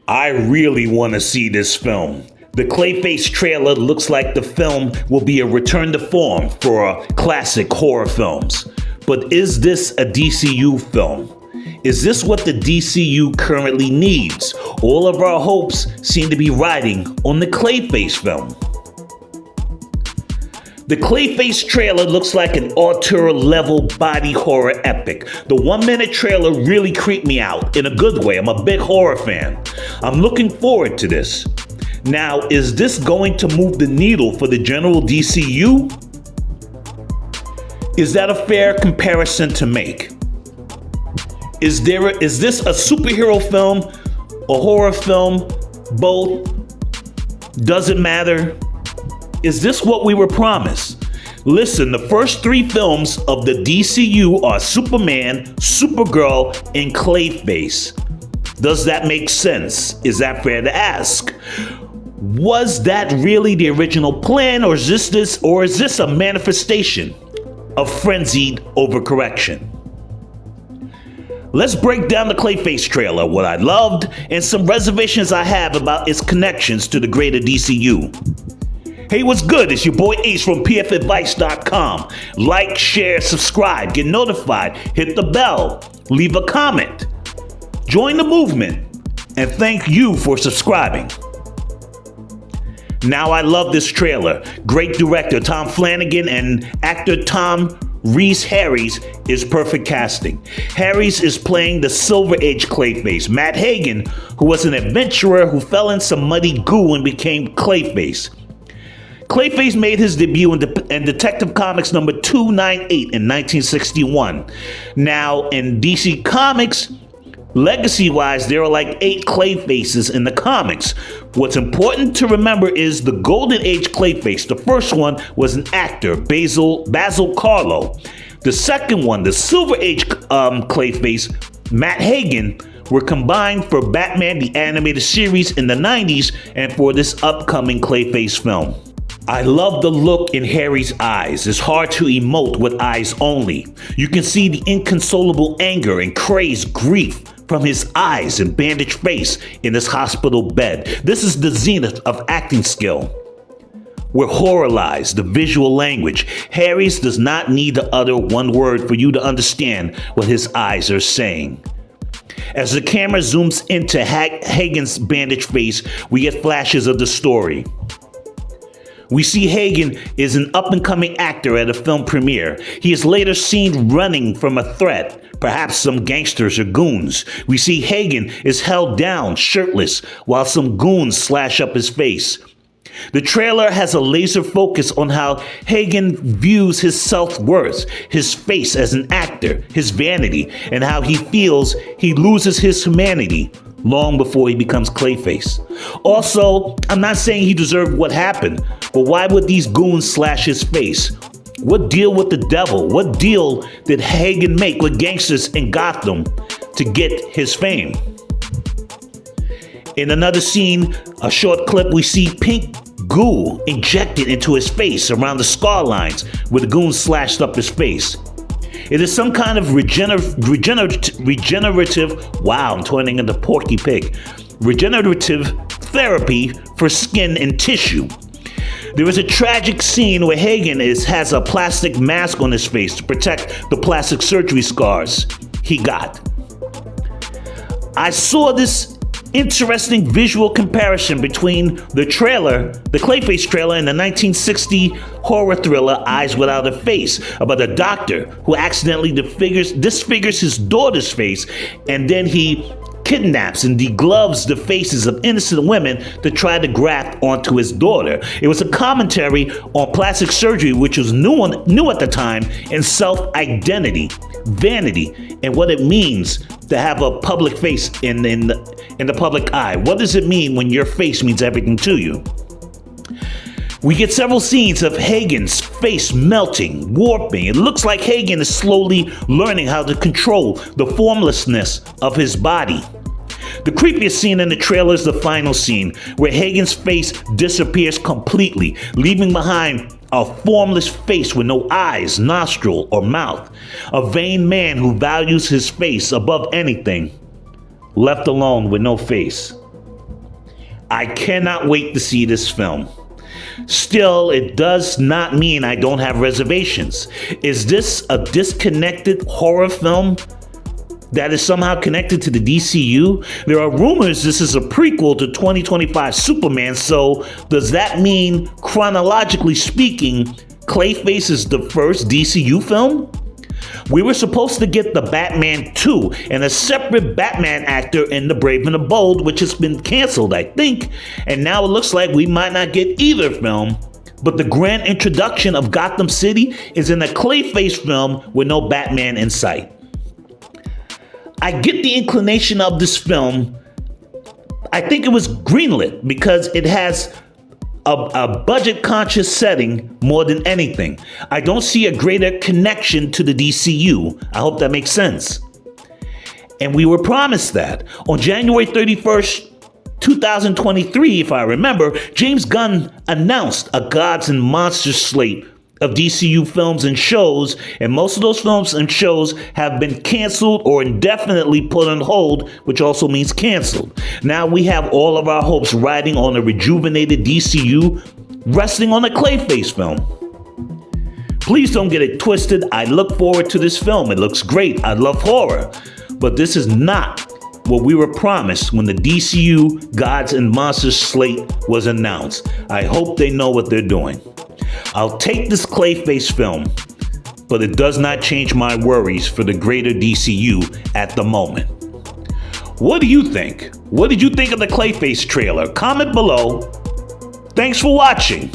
I really want to see this film. The Clayface trailer looks like the film will be a return to form for classic horror films. But is this a DCU film? Is this what the DCU currently needs? All of our hopes seem to be riding on the Clayface film. The Clayface trailer looks like an auteur-level body horror epic. The 1-minute trailer really creeped me out in a good way. I'm a big horror fan. I'm looking forward to this. Now, is this going to move the needle for the general DCU? Is that a fair comparison to make? Is this a superhero film, a horror film, both? Does it matter? Is this what we were promised? Listen, the first 3 films of the DCU are Superman, Supergirl, and Clayface. Does that make sense? Is that fair to ask? Was that really the original plan, or is this a manifestation of frenzied overcorrection? Let's break down the Clayface trailer, what I loved, and some reservations I have about its connections to the greater DCU. Hey, what's good? It's your boy Ace from pfadvice.com. Like, share, subscribe, get notified, hit the bell, leave a comment. Join the movement, and thank you for subscribing. Now, I love this trailer. Great director Tom Flanagan and actor Tom Rhys Harris is perfect casting. Harris is playing the Silver Age Clayface, Matt Hagen, who was an adventurer who fell in some muddy goo and became Clayface. Clayface made his debut in Detective Comics number 298 in 1961. Now, in DC Comics, legacy-wise, there are like 8 Clayfaces in the comics. What's important to remember is the Golden Age Clayface. The first one was an actor, Basil Karlo. The second one, the Silver Age Clayface, Matt Hagen, were combined for Batman the Animated Series in the 90s and for this upcoming Clayface film. I love the look in Harry's eyes. It's hard to emote with eyes only. You can see the inconsolable anger and crazed grief from his eyes and bandaged face in his hospital bed. This is the zenith of acting skill. We're horrorized, the visual language. Harry's does not need to utter one word for you to understand what his eyes are saying. As the camera zooms into Hagen's bandaged face, we get flashes of the story. We see Hagen is an up-and-coming actor at a film premiere. He is later seen running from a threat, perhaps some gangsters or goons. We see Hagen is held down, shirtless, while some goons slash up his face. The trailer has a laser focus on how Hagen views his self-worth, his face as an actor, his vanity, and how he feels he loses his humanity long before he becomes Clayface. Also, I'm not saying he deserved what happened, but why would these goons slash his face? What deal with the devil? What deal did Hagen make with gangsters in Gotham to get his fame? In another scene, a short clip, we see pink goo injected into his face around the scar lines where the goons slashed up his face. It is some kind of regenerative, wow, I'm turning into Porky Pig, regenerative therapy for skin and tissue. There is a tragic scene where Hagen has a plastic mask on his face to protect the plastic surgery scars he got. I saw this interesting visual comparison between the Clayface trailer, and the 1960 horror thriller Eyes Without a Face, about a doctor who accidentally disfigures his daughter's face, and then he kidnaps and degloves the faces of innocent women to try to graft onto his daughter. It was a commentary on plastic surgery, which was new at the time, and self-identity, vanity, and what it means to have a public face in the public eye. What does it mean when your face means everything to you? We get several scenes of Hagen's face melting, warping. It looks like Hagen is slowly learning how to control the formlessness of his body. The creepiest scene in the trailer is the final scene, where Hagen's face disappears completely, leaving behind a formless face with no eyes, nostril, or mouth. A vain man who values his face above anything, left alone with no face. I cannot wait to see this film. Still, it does not mean I don't have reservations. Is this a disconnected horror film that is somehow connected to the DCU? There are rumors this is a prequel to 2025 Superman, so does that mean, chronologically speaking, Clayface is the first DCU film? We were supposed to get the Batman 2 and a separate Batman actor in The Brave and the Bold, which has been canceled, I think, and now it looks like we might not get either film. But the grand introduction of Gotham City is in a Clayface film with no Batman in sight. I get the inclination of this film. I think it was greenlit because it has a budget-conscious setting more than anything. I don't see a greater connection to the DCU. I hope that makes sense. And we were promised that. On January 31st, 2023, if I remember, James Gunn announced a Gods and Monsters slate of DCU films and shows, and most of those films and shows have been canceled or indefinitely put on hold, which also means canceled. Now we have all of our hopes riding on a rejuvenated DCU, resting on a Clayface film. Please don't get it twisted. I look forward to this film. It looks great. I love horror. But this is not what we were promised when the DCU Gods and Monsters slate was announced. I hope they know what they're doing. I'll take this Clayface film, but it does not change my worries for the greater DCU at the moment. What do you think? What did you think of the Clayface trailer? Comment below. Thanks for watching.